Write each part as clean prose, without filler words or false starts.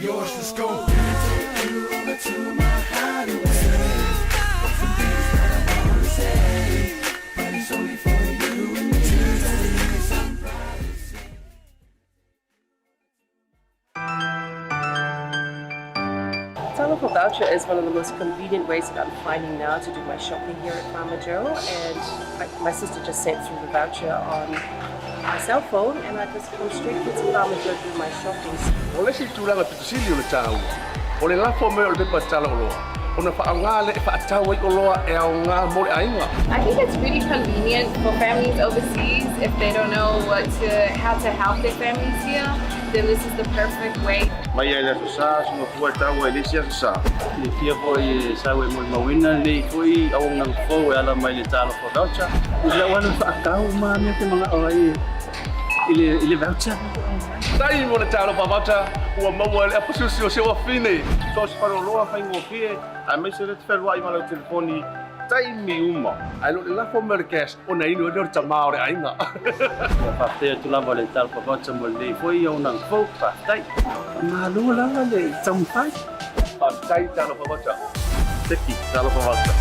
Yours to go. Take you over to my hideaway. Some things that I wanna say, but it's only for you and me. Some privacy. Telephone voucher is one of the most convenient ways that I'm finding now to do my shopping here at Farmer Joe, and my sister just sent through the voucher on my cell phone, and I just come straight to Farmer Joe to do my shopping. O le si tūranga pitusili o le tāu. O le lafo me o le pepa tala o loa. O na whaanga le e whaatau i o loa e au ngā mo le ainga. I think it's really convenient for families overseas if they don't know how to help their families here. Then this is the perfect way. Mai ai le sa sunga fua tau e le sia sa. Le fia foi sa we mo mawina le foi au ngang fo e ala mai le tala for voucher. Ile wana whaakau ma me te mga oi. Ile voucher. Tai mo le tala pa voucher. Ua maua le apususi o se wa fine. So se paro loa fai ngō fie. A me se le te whelua i mana o telefoni. Tai mi uma. Ai lo le lafo me le cash. O na inu e le tama o le ainga. Pa te tu lava le tala for voucher mo le foi au ngang fo pa tai. Ma lu langa le tampai. Pa tai tala pa voucher. Teki tala pa voucher.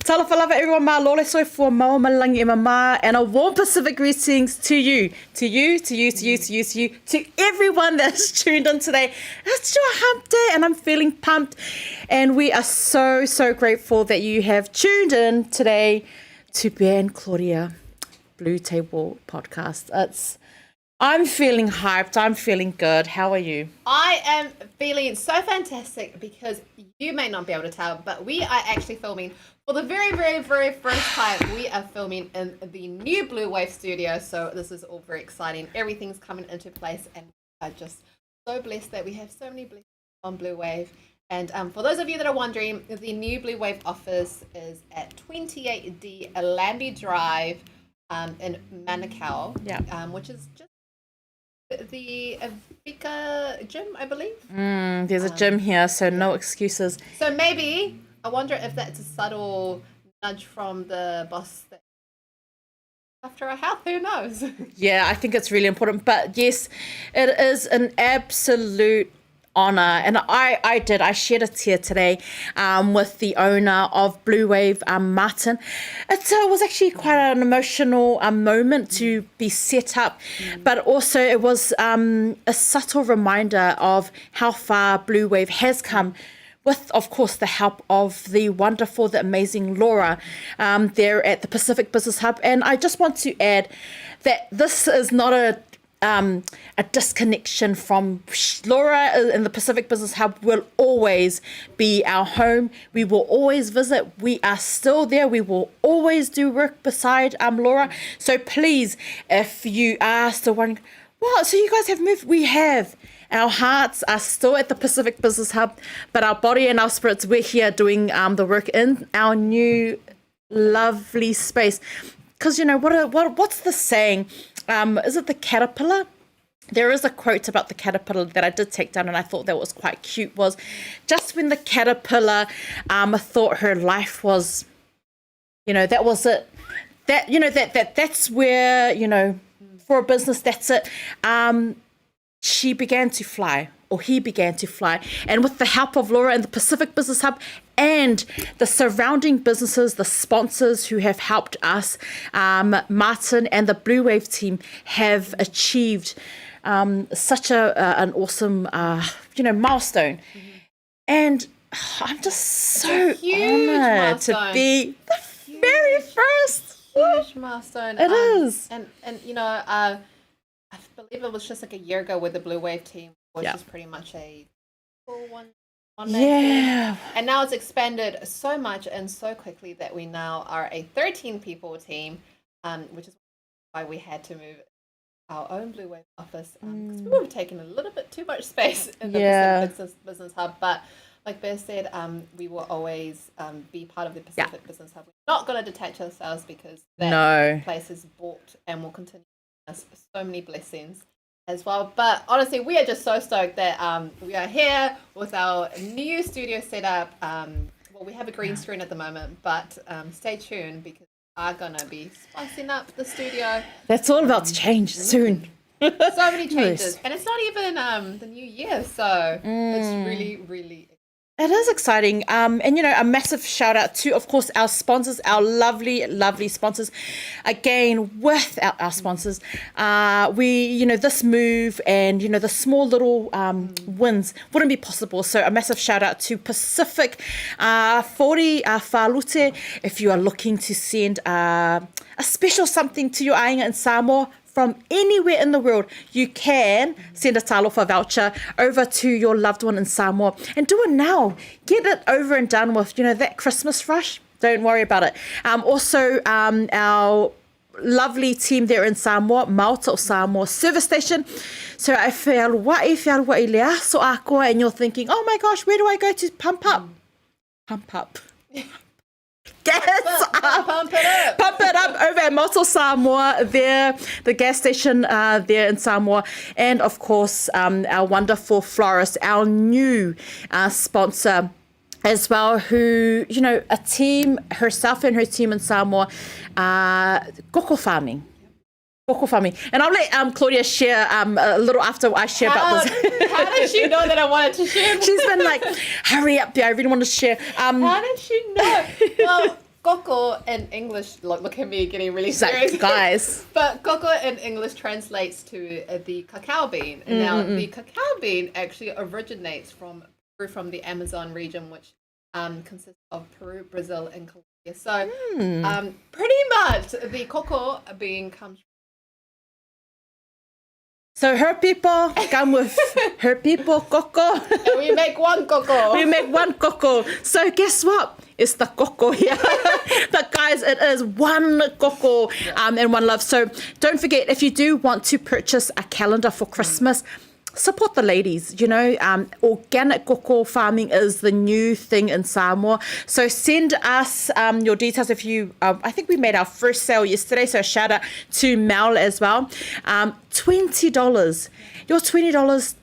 Talawhalawa everyone, malole soe fua maua malangi e mama, and a warm Pacific greetings to you, to everyone that's tuned in today. It's your hump day and I'm feeling pumped, and we are so grateful that you have tuned in today to Pea and Claudia BluTable Podcast. I'm feeling hyped, I'm feeling good. How are you? I am feeling so fantastic because you may not be able to tell, but we are actually filming for the very first time. We are filming in the new Bluwave studio, so this is all very exciting. Everything's coming into place, and we are just so blessed that we have so many blessings on Bluwave. And for those of you that are wondering, the new Bluwave office is at 28D Lambie Drive in Manukau, which is just the Avika gym, I believe. There's a gym here, so no excuses. So maybe, I wonder if that's a subtle nudge from the boss that after our health, who knows? Yeah, I think it's really important. But yes, it is an absolute honor. And I shared a tear today with the owner of Bluwave, Martin. It was actually quite an emotional moment to be set up, but also it was a subtle reminder of how far Bluwave has come, with, of course, the help of the wonderful, the amazing Laura there at the Pacific Business Hub. And I just want to add that this is not a disconnection from Laura in the Pacific Business Hub. Will always be our home. We will always visit. We are still there. We will always do work beside Laura. So please, if you are still wondering, what, so you guys have moved? We have. Our hearts are still at the Pacific Business Hub, but our body and our spirits, we're here doing the work in our new lovely space. Because, you know, what's the saying? Is it the caterpillar? There is a quote about the caterpillar that I did take down, and I thought that was quite cute, was just when the caterpillar thought her life was, you know, that was it. That, you know, that's where, you know, for a business, that's it. She began to fly, or he began to fly. And with the help of Laura and the Pacific Business Hub and the surrounding businesses, the sponsors who have helped us, Martin and the Bluwave team have achieved such an awesome, you know, milestone. And I'm just so honored to be the very first. Huge milestone. It is. And you know, I believe it was just like a year ago with the Bluwave team, which is pretty much a full one man team. And now it's expanded so much and so quickly that we now are a 13 people team, which is why we had to move our own Bluwave office, because we were taking a little bit too much space in the Pacific Business Hub. But like Bear said, we will always be part of the Pacific Business Hub. We're not going to detach ourselves, because that place is bought and will continue us so many blessings as well. But honestly, we are just so stoked that we are here with our new studio setup. Well, we have a green screen at the moment, but stay tuned, because we are gonna be spicing up the studio. That's all about to change soon. So many changes, and it's not even the new year, so it's really, really. It is exciting. And, you know, a massive shout out to, of course, our sponsors, our lovely, lovely sponsors. Again, without our sponsors, you know, this move and, you know, the small little wins wouldn't be possible. So a massive shout out to Pacific 40 Whalute. If you are looking to send a special something to your ainga in Samoa, from anywhere in the world, you can send a talofa voucher over to your loved one in Samoa, and do it now. Get it over and done with. You know, that Christmas rush, don't worry about it. Also, our lovely team there in Samoa, Maota o Samoa Service Station. So I feel wa i lea so akoa, and you're thinking, oh my gosh, where do I go to pump up? Pump up. Gas up. Pump it up. Pump it up over at Maota Samoa there, the gas station there in Samoa. And of course, our wonderful florist, our new sponsor as well, who, you know, a team, herself and her team in Samoa, koko farming. And I'll let Claudia share a little after I share about this. How did she know that I wanted to share? She's been like, hurry up, I really want to share. How did she know? Well, koko in English, look at me getting really serious. Guys. But koko in English translates to the cacao bean. Now, the cacao bean actually originates from Peru, from the Amazon region, which consists of Peru, Brazil, and Colombia. So pretty much the cocoa bean comes. So her people come with her people cocoa. And we make one cocoa. We make one cocoa. So guess what? It's the cocoa here. But guys, it is one cocoa and one love. So don't forget, if you do want to purchase a calendar for Christmas, support the ladies. You know, organic cocoa farming is the new thing in Samoa. So send us your details if you, I think we made our first sale yesterday, so a shout out to Mel as well. $20. Your $20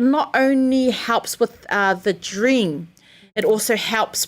not only helps with the dream, it also helps,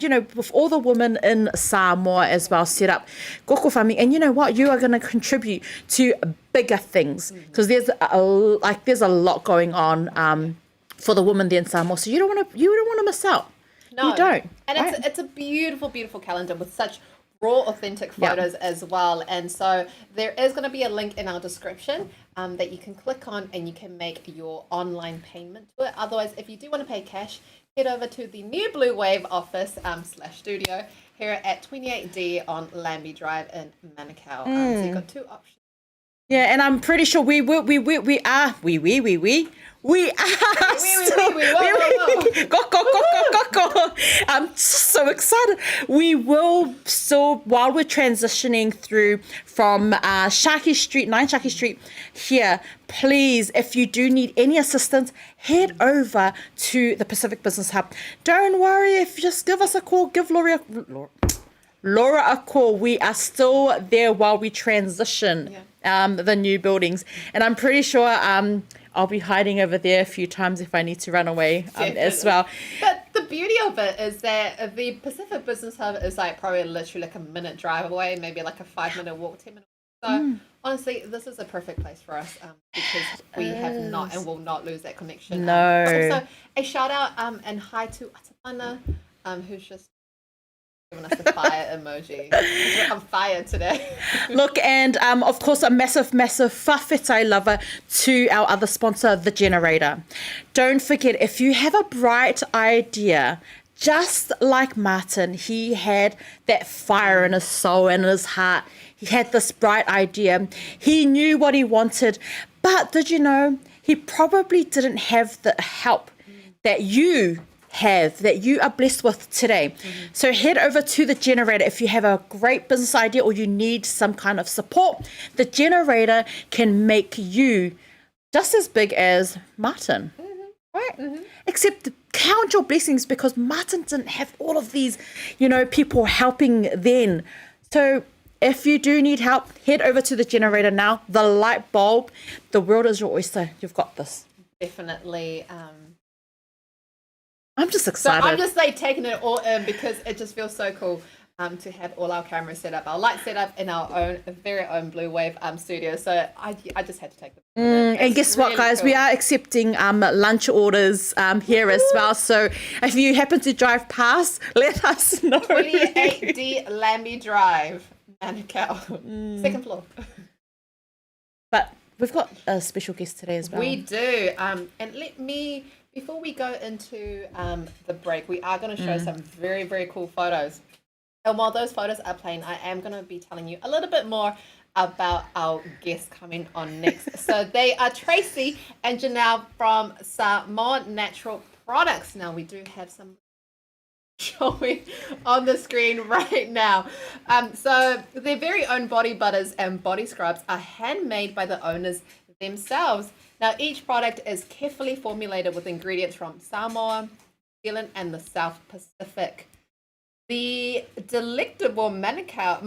you know, with all the women in Samoa as well set up koko farming. And you know what? You are going to contribute to bigger things, because there's a lot going on for the women there in Samoa. So you don't want to miss out. No, you don't. And right? it's a beautiful, beautiful calendar with such raw, authentic photos as well. And so there is going to be a link in our description that you can click on and you can make your online payment to it. Otherwise, if you do want to pay cash, head over to the new Bluwave office / studio here at 28D on Lambie Drive in Manukau. So you've got two options. Yeah, and I'm pretty sure we are. I'm so excited. We will still, while we're transitioning through from Shaki Street, 9 Shaki Street here, please, if you do need any assistance, head over to the Pacific Business Hub. Don't worry, if you just give us a call, give Laura a call. We are still there while we transition the new buildings. And I'm pretty sure I'll be hiding over there a few times if I need to run away as well. But the beauty of it is that the Pacific Business Hub is like probably literally like a minute drive away, maybe like a 5-minute walk, 10-minute walk. So honestly, this is a perfect place for us because we have not and will not lose that connection. No. Also, a shout out and hi to Atamana, who's just giving us the fire emoji. We're on fire today. Look, and of course, a massive whawhetai lover to our other sponsor, The Generator. Don't forget, if you have a bright idea, just like Martin, he had that fire in his soul and in his heart. He had this bright idea. He knew what he wanted, but did you know, he probably didn't have the help that you have, that you are blessed with today. So head over to The Generator if you have a great business idea or you need some kind of support. The Generator can make you just as big as Martin, right? Except count your blessings, because Martin didn't have all of these, people helping then. So if you do need help, head over to The Generator now. The light bulb, the world is your oyster. You've got this. Definitely. I'm just So excited. I'm just like taking it all in because it just feels so cool to have all our cameras set up, our lights set up in our very own Bluwave studio. So I just had to take them. And guess what, guys? Cool. We are accepting lunch orders here as well. So if you happen to drive past, let us know. 28D Lambie Drive, Manukau, second floor. But we've got a special guest today as well. We do. And before we go into the break, we are going to show some very, very cool photos. And while those photos are playing, I am going to be telling you a little bit more about our guests coming on next. So they are Tracey and Janelle from Samoa Natural Products. Now, we do have some showing on the screen right now. So their very own body butters and body scrubs are handmade by the owners themselves. Now, each product is carefully formulated with ingredients from Samoa, New Zealand, and the South Pacific. The delectable Manuka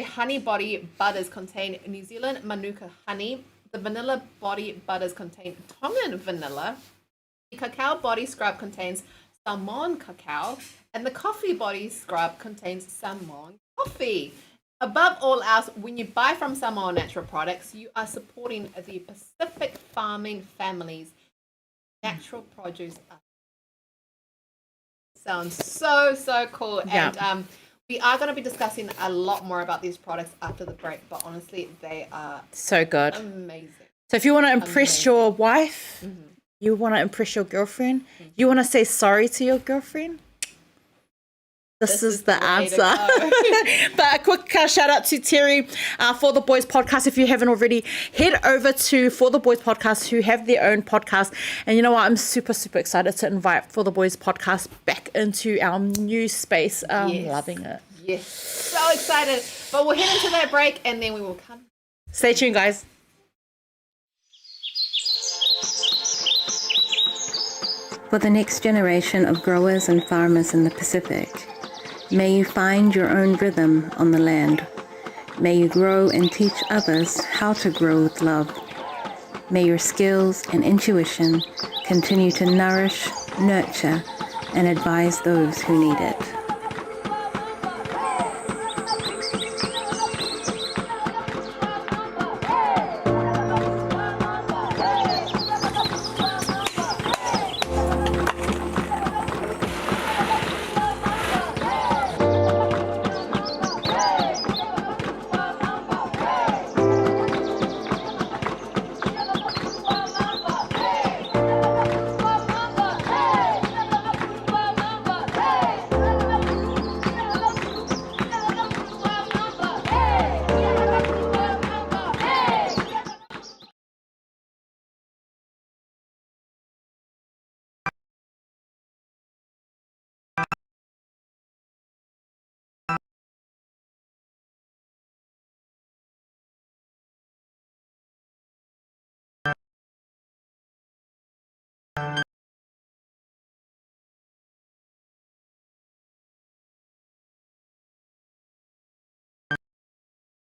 honey body butters contain New Zealand Manuka honey. The vanilla body butters contain Tongan vanilla. The cacao body scrub contains Samoan cacao. And the coffee body scrub contains Samoan coffee. Above all else, when you buy from Samoa Natural Products, you are supporting the Pacific farming families. Natural produce sounds so cool. Yeah. And we are going to be discussing a lot more about these products after the break, but honestly, they are so good. amazing. So if you want to impress your wife, you want to impress your girlfriend, you want to say sorry to your girlfriend, this is the answer. But a quick shout out to Terry For the Boys Podcast. If you haven't already, head over to For the Boys Podcast, who have their own podcast. And you know what? I'm super excited to invite For the Boys Podcast back into our new space. Yes. Loving it. Yes, so excited. But we'll head into that break and then we will come. Stay tuned, guys. For the next generation of growers and farmers in the Pacific, may you find your own rhythm on the land. May you grow and teach others how to grow with love. May your skills and intuition continue to nourish, nurture, and advise those who need it.